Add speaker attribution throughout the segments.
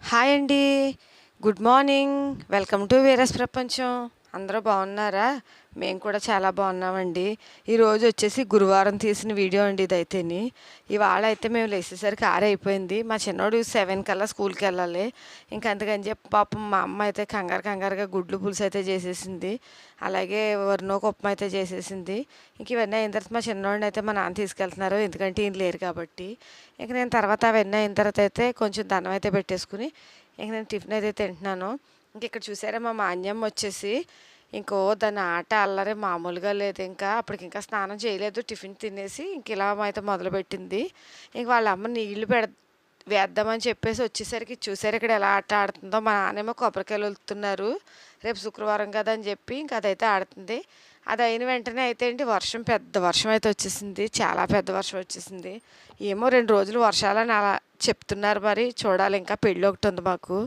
Speaker 1: Hi అండి. Good morning. Welcome to వీరస్ ప్రపంచం. అందరూ బాగున్నారా? మేము కూడా చాలా బాగున్నామండి. ఈరోజు వచ్చేసి గురువారం తీసిన వీడియో అండి ఇదైతేని. ఇవాళ అయితే మేము లేచేసరికి 6 అయిపోయింది. మా చిన్నోడు 7 కల్లా స్కూల్కి వెళ్ళాలి. ఇంకా అందుకని చెప్పి పాపం మా అమ్మ అయితే కంగారుగా గుడ్లు పులుసు అయితే చేసేసింది. అలాగే వరినొక ఉప్మా అయితే చేసేసింది. ఇంక ఇవన్నీ అయిన తర్వాత మా చిన్నోడిని అయితే మా నాన్న తీసుకెళ్తున్నారు, ఎందుకంటే ఈయన లేరు కాబట్టి. ఇంక నేను తర్వాత అవన్నీ అయిన తర్వాత అయితే కొంచెం దండం అయితే పెట్టేసుకుని ఇంక నేను టిఫిన్ అయితే తింటున్నాను. ఇంక ఇక్కడ చూసారా మా మాన్యమ్మ వచ్చేసి దాని ఆట అల్లరి మామూలుగా లేదు. ఇంకా అప్పటికి ఇంకా స్నానం చేయలేదు, టిఫిన్ తినేసి ఇంక ఇలా అయితే మొదలుపెట్టింది. ఇంక వాళ్ళ అమ్మ నీళ్లు వేద్దామని చెప్పేసి వచ్చేసరికి చూసారు ఇక్కడ ఎలా ఆట ఆడుతుందో. మా నాన్నేమో కొబ్బరికాయలు వలుతున్నారు, రేపు శుక్రవారం కదా అని చెప్పి ఇంకా అదైతే ఆడుతుంది. అది అయిన వెంటనే అయితే పెద్ద వర్షం అయితే వచ్చేసింది, చాలా పెద్ద వర్షం వచ్చేసింది. ఏమో 2 రోజులు వర్షాలని అలా చెప్తున్నారు, మరి చూడాలి. ఇంకా పెళ్ళి ఒకటి ఉంది మాకు.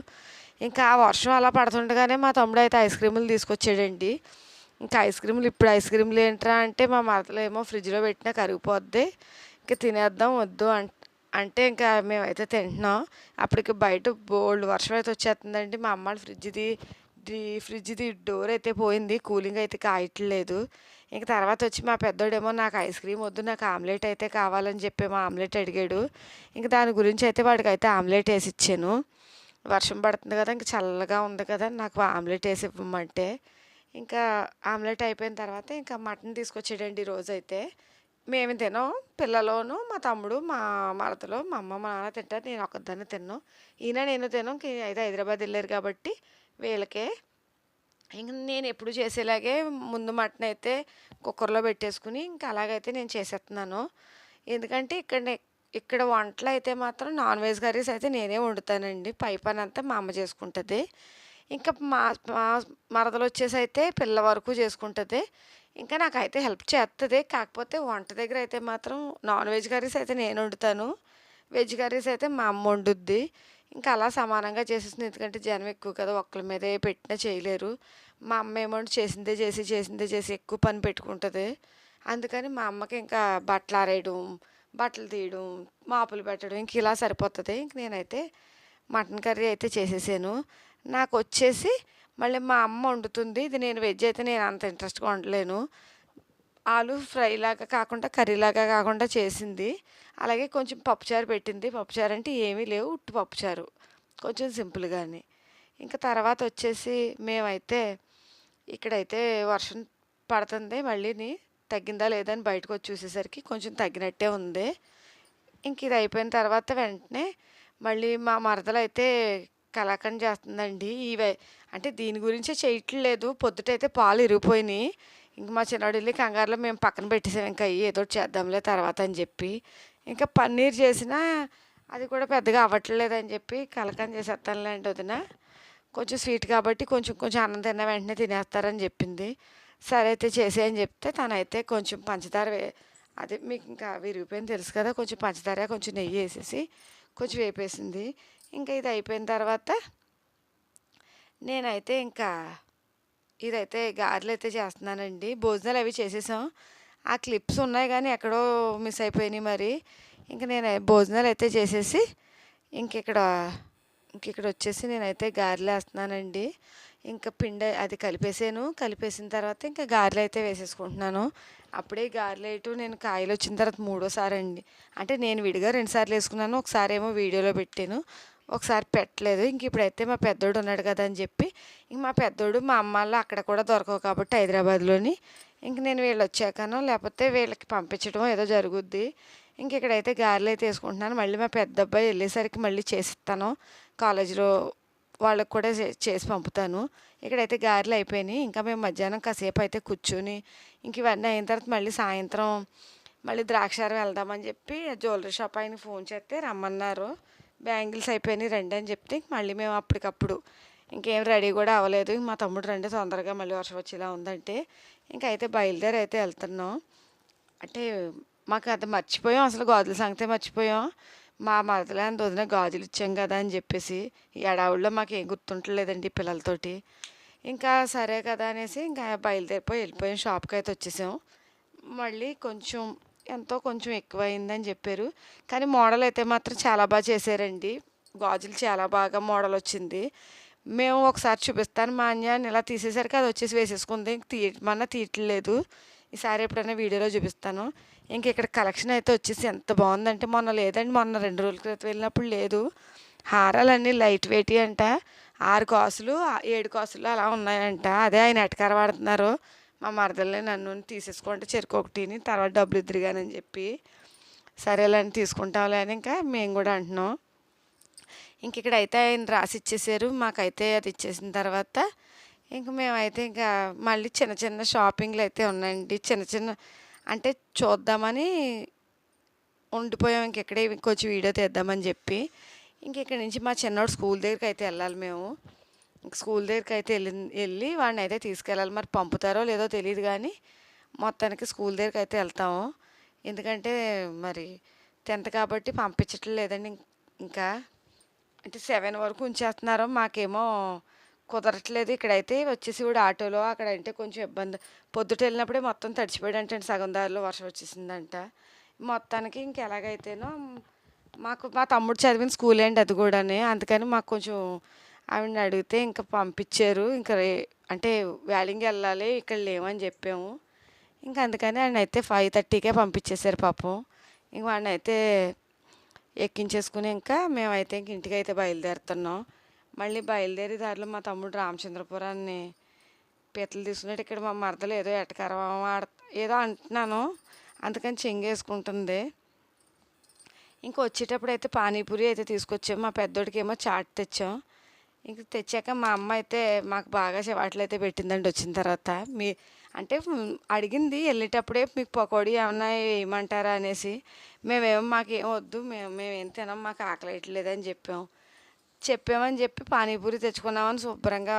Speaker 1: ఇంకా ఆ వర్షం అలా పడుతుండగానే మా తమ్ముడు అయితే ఐస్ క్రీములు తీసుకొచ్చాడండి. ఇంకా ఇప్పుడు ఐస్ క్రీములు ఏంట్రా అంటే మా మరదలు ఏమో ఫ్రిడ్జ్లో పెట్టినా కరిగిపోద్ది, ఇంకా తినేద్దాం వద్దు అంటే ఇంకా మేమైతే తింటున్నాం. అప్పటికి బయట బోల్డ్ వర్షం అయితే వచ్చేస్తుందండి. మా అమ్మ ఫ్రిడ్జ్ది డోర్ అయితే పోయింది, కూలింగ్ అయితే కాయట్లేదు. ఇంక తర్వాత వచ్చి మా పెద్దోడేమో నాకు ఐస్ క్రీమ్ వద్దు, నాకు ఆమ్లెట్ అయితే కావాలని చెప్పి మా ఆమ్లెట్ అడిగాడు. ఇంక దాని గురించి అయితే వాడికైతే ఆమ్లెట్ వేసి ఇచ్చాను. వర్షం పడుతుంది కదా, ఇంక చల్లగా ఉంది కదా, నాకు ఆమ్లెట్ వేసి ఇవ్వమంటే ఇంకా ఆమ్లెట్ అయిపోయిన తర్వాత ఇంకా మటన్ తీసుకొచ్చాడండి రోజైతే. మేము తినాం, పిల్లలోను మా తమ్ముడు మా మరదలు మా అమ్మ మా నాన్న తింటారు, నేను ఒక్కదాన్ని తిన్నాను. నేను తిన్నాం. అయితే హైదరాబాద్ వెళ్ళారు కాబట్టి వీళ్ళకే. ఇంక నేను ఎప్పుడు చేసేలాగే ముందు మటన్ అయితే కుక్కర్లో పెట్టేసుకుని ఇంకా అలాగైతే నేను చేసేస్తున్నాను. ఎందుకంటే ఇక్కడ వంటలు అయితే మాత్రం నాన్ వెజ్ కర్రీస్ అయితే నేనే వండుతానండి, పై పని అంతా మా అమ్మ చేసుకుంటుంది. ఇంకా మా మా మరదలు వచ్చేసి అయితే పిల్ల వరకు చేసుకుంటుంది. ఇంకా నాకైతే హెల్ప్ చేస్తుంది, కాకపోతే వంట దగ్గర అయితే మాత్రం నాన్ వెజ్ కర్రీస్ అయితే నేను వండుతాను, వెజ్ కర్రీస్ అయితే మా అమ్మ వండుద్ది. ఇంకా అలా సమానంగా చేసేస్తుంది, ఎందుకంటే జనం ఎక్కువ కదా, ఒక్కరి మీదే పెట్టినా చేయలేరు. మా అమ్మ ఏమో చేసిందే చేసి ఎక్కువ పని పెట్టుకుంటుంది. అందుకని మా అమ్మకి ఇంకా బట్టలు ఆరేయడం, బట్టలు తీయడం, మాపులు పెట్టడం ఇంక ఇలా సరిపోతుంది. ఇంక నేనైతే మటన్ కర్రీ అయితే చేసేసాను. నాకు వచ్చేసి మళ్ళీ మా అమ్మ వండుతుంది, ఇది నేను వెజ్ అయితే నేను అంత ఇంట్రెస్ట్గా వండలేను. ఆలు ఫ్రైలాగా కాకుండా కర్రీలాగా కాకుండా చేసింది. అలాగే కొంచెం పప్పుచారు పెట్టింది. పప్పుచారు అంటే ఏమీ లేవు, ఉట్టు పప్పుచారు, కొంచెం సింపుల్గాని. ఇంకా తర్వాత వచ్చేసి మేమైతే ఇక్కడైతే వర్షం పడుతుంది, మళ్ళీని తగ్గిందా లేదా అని బయటకు వచ్చి చూసేసరికి కొంచెం తగ్గినట్టే ఉంది. ఇంక ఇది అయిపోయిన తర్వాత వెంటనే మళ్ళీ మా మరదలైతే కలాకండ్ చేస్తుందండి. అంటే దీని గురించే చేయట్లేదు, పొద్దుటైతే పాలు ఇరిగిపోయినాయి. ఇంక మా చిన్నోడు వెళ్ళి కంగారులో మేము పక్కన పెట్టేసాం, ఇంకా ఏదో ఒకటి చేద్దాంలే తర్వాత అని చెప్పి. ఇంకా పన్నీర్ చేసినా అది కూడా పెద్దగా అవ్వట్లేదని చెప్పి కలాకండ్ చేసేస్తానులే అంటే వదిన, కొంచెం స్వీట్ కాబట్టి కొంచెం కొంచెం అన్నం తిన్న వెంటనే తినేస్తారని చెప్పింది. సరే అయితే చేసేయని చెప్తే తనైతే కొంచెం పంచదార అదే మీకు ఇంకా విరిగిపోయింది తెలుసు కదా, కొంచెం పంచదార కొంచెం నెయ్యి వేసేసి కొంచెం వేపేసింది. ఇంకా ఇది అయిపోయిన తర్వాత నేనైతే ఇంకా ఇదైతే గారెలు అయితే చేస్తున్నానండి. భోజనాలు అవి చేసేసాం, ఆ క్లిప్స్ ఉన్నాయి కానీ ఎక్కడో మిస్ అయిపోయినాయి మరి. ఇంక నేను భోజనాలు అయితే చేసేసి ఇంకిక్కడ ఇంకిక్కడ వచ్చేసి నేనైతే గారెలు వేస్తున్నానండి. ఇంకా పిండి అది కలిపేసిన తర్వాత ఇంకా గారెలు అయితే వేసేసుకుంటున్నాను. అప్పుడే గారెలు వేయటం నేను కాయలు వచ్చిన తర్వాత మూడోసారి అండి. అంటే నేను విడిగా 2 సార్లు వేసుకున్నాను, ఒకసారి ఏమో వీడియోలో పెట్టాను, ఒకసారి పెట్టలేదు. ఇంక ఇప్పుడైతే మా పెద్దోడు ఉన్నాడు కదా అని చెప్పి ఇంక మా పెద్దోడు మా అమ్మ వాళ్ళు అక్కడ కూడా దొరకవు కాబట్టి హైదరాబాద్లోని ఇంక నేను వీళ్ళు వచ్చాకనో లేకపోతే వీళ్ళకి పంపించడం ఏదో జరుగుద్ది. ఇంక ఇక్కడైతే గారెలు అయితే వేసుకుంటున్నాను. మళ్ళీ మా పెద్ద అబ్బాయి వెళ్ళేసరికి మళ్ళీ చేసిస్తాను, కాలేజీలో వాళ్ళకి కూడా చేసి పంపుతాను. ఇక్కడైతే గారెలు అయిపోయినాయి. ఇంకా మేము మధ్యాహ్నం కాసేపు అయితే కూర్చుని ఇంక ఇవన్నీ అయిన తర్వాత మళ్ళీ సాయంత్రం మళ్ళీ ద్రాక్షారం వెళ్దామని చెప్పి జ్యువెలరీ షాప్ ఆయన ఫోన్ చేస్తే రమ్మన్నారు, బ్యాంగిల్స్ అయిపోయినాయి రండి అని చెప్తే మళ్ళీ మేము అప్పటికప్పుడు ఇంకేం రెడీ కూడా అవ్వలేదు. మా తమ్ముడు రండి తొందరగా మళ్ళీ వర్షం వచ్చేలా ఉందంటే ఇంకా అయితే బయలుదేరి అయితే వెళ్తున్నాం. అంటే మాకు అది మర్చిపోయాం, అసలు గాజుల సంగతే మర్చిపోయాం. మా మరదలని వదిన గాజులు ఇచ్చాం కదా అని చెప్పేసి ఈ అడావుల్లో మాకు ఏం గుర్తుంటలేదండి పిల్లలతోటి. ఇంకా సరే కదా అనేసి ఇంకా వెళ్ళిపోయాం, షాప్కి అయితే వచ్చేసాం. మళ్ళీ కొంచెం ఎక్కువ అయిందని చెప్పారు, కానీ మోడల్ అయితే మాత్రం చాలా బాగా చేశారండి. గాజులు చాలా బాగా మోడల్ వచ్చింది. మేము ఒకసారి చూపిస్తాను మా అన్యాన్ని ఇలా తీసేసరికి అది వచ్చేసి వేసేసుకుంది. ఇంక తీయమన్నా తీయట్లేదు. ఈసారి ఎప్పుడైనా వీడియోలో చూపిస్తాను. ఇంక ఇక్కడ కలెక్షన్ అయితే వచ్చేసి ఎంత బాగుందంటే మొన్న లేదండి, మొన్న 2 రోజుల క్రితం వెళ్ళినప్పుడు లేదు. హారాలన్నీ లైట్ వెయిట్ అంట. 6 కాసులు 7 కాసులు అలా ఉన్నాయంట. అదే ఆయన ఎటకార వాడుతున్నారు. మా మరదల్ని నన్ను తీసేసుకుంటే చెరుకు ఒకటిని తర్వాత డబ్బులు ఇద్దరుగానని చెప్పి, సరేలే అని తీసుకుంటాంలే అని ఇంకా మేము కూడా అంటున్నాం. ఇంక ఇక్కడైతే ఆయన రాసి ఇచ్చేసారు. మాకైతే అది ఇచ్చేసిన తర్వాత ఇంక మేమైతే ఇంకా మళ్ళీ చిన్న చిన్న షాపింగ్లు అయితే ఉన్నాయండి. చిన్న చిన్న అంటే చూద్దామని ఉండిపోయాం. ఇంకెక్కడే కొంచెం వీడియో తీద్దామని చెప్పి ఇంక ఇక్కడి నుంచి మా చిన్నోడు స్కూల్ దగ్గరికి అయితే వెళ్ళాలి మేము. ఇంక స్కూల్ దగ్గరికి అయితే వెళ్ళి వాడిని అయితే తీసుకెళ్ళాలి. మరి పంపుతారో లేదో తెలియదు కానీ మొత్తానికి స్కూల్ దగ్గరికి అయితే వెళ్తాము. ఎందుకంటే మరి 10th కాబట్టి పంపించటం లేదండి. ఇంకా అంటే 7 వరకు ఉంచేస్తున్నారు. మాకేమో కుదరట్లేదు. ఇక్కడైతే వచ్చేసి కూడా ఆటోలో అక్కడ అంటే కొంచెం ఇబ్బంది. పొద్దుట వెళ్ళినప్పుడే మొత్తం తడిచిపోయాడంటే సగం దారిలో వర్షం వచ్చేసిందంట. మొత్తానికి ఇంక ఎలాగైతేనో మాకు మా తమ్ముడు చదివిన స్కూల్ అండి అది కూడానే. అందుకని మాకు కొంచెం ఆవిడని అడిగితే ఇంకా పంపించారు. ఇంకా అంటే వ్యాలింగ్ వెళ్ళాలి ఇక్కడ లేవని చెప్పాము. ఇంకా అందుకని ఆయన అయితే 5:30కే పంపించేశారు పాపం. ఇంక వాడిని అయితే ఎక్కించేసుకుని ఇంకా మేమైతే ఇంక ఇంటికి అయితే బయలుదేరుతున్నాం. మళ్ళీ బయలుదేరి దారిలో మా తమ్ముడు రామచంద్రపురాన్ని పీతలు తీసుకున్నట్టు ఇక్కడ మా మరదలు ఏదో ఎటకారం ఏదో అంటున్నాను, అందుకని చెంగేసుకుంటుంది. ఇంక వచ్చేటప్పుడు అయితే పానీపూరి అయితే తీసుకొచ్చాము. మా పెద్దోడికి ఏమో చాట్ తెచ్చాం. ఇంక తెచ్చాక మా అమ్మ అయితే మాకు బాగా వాటిలో అయితే పెట్టిందండి. వచ్చిన తర్వాత అంటే అడిగింది వెళ్ళేటప్పుడే మీకు పకోడీ ఏమన్నా వేయమంటారా అనేసి. మేమేమో మాకేం వద్దు, మేమేం తినాం, మాకు ఆకలి వేయట్లేదని చెప్పామని చెప్పి పానీపూరి తెచ్చుకున్నామని శుభ్రంగా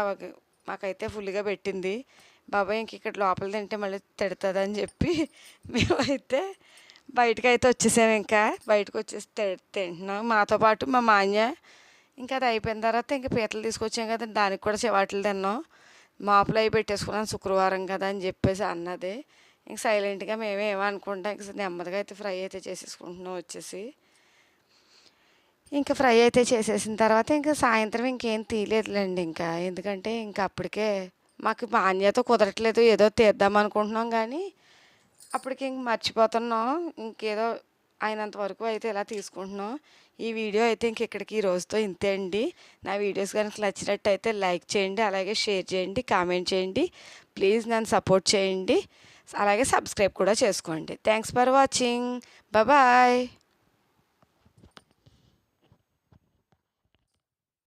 Speaker 1: మాకైతే ఫుల్గా పెట్టింది. బాబాయ్ ఇంక ఇక్కడ లోపల తింటే మళ్ళీ తిడుతుందని చెప్పి మేమైతే బయటకైతే వచ్చేసాము. ఇంకా బయటకు వచ్చేసి తింటున్నాం మాతో పాటు మా మాన్య. ఇంకా అది అయిపోయిన తర్వాత ఇంకా పీతలు తీసుకొచ్చాం కదా, దానికి కూడా చివాట్లు తిన్నాం. మాపులు అవి పెట్టేసుకున్నాను శుక్రవారం కదా అని చెప్పేసి అన్నది. ఇంక సైలెంట్గా మేమేమనుకుంటాం ఇంక నెమ్మదిగా అయితే ఫ్రై అయితే చేసేసుకుంటున్నాం వచ్చేసి. ఇంకా ఫ్రై అయితే చేసేసిన తర్వాత ఇంకా సాయంత్రం ఇంకేం తీయలేదులేండి. ఇంకా ఎందుకంటే ఇంకా అప్పటికే మాకు మాన్యతో కుదరట్లేదు. ఏదో తీద్దాం అనుకుంటున్నాం కానీ అప్పటికి ఇంక మర్చిపోతున్నాం. ఇంకేదో అయినంత వరకు అయితే ఇలా తీసుకుంటున్నాం. ఈ వీడియో అయితే ఇంక ఇక్కడికి ఈ రోజుతో ఇంతే అండి. నా వీడియోస్ కనుక నచ్చినట్టయితే లైక్ చేయండి, అలాగే షేర్ చేయండి, కామెంట్ చేయండి. ప్లీజ్ నన్ను సపోర్ట్ చేయండి, అలాగే సబ్స్క్రైబ్ కూడా చేసుకోండి. Thanks for watching. బాయ్.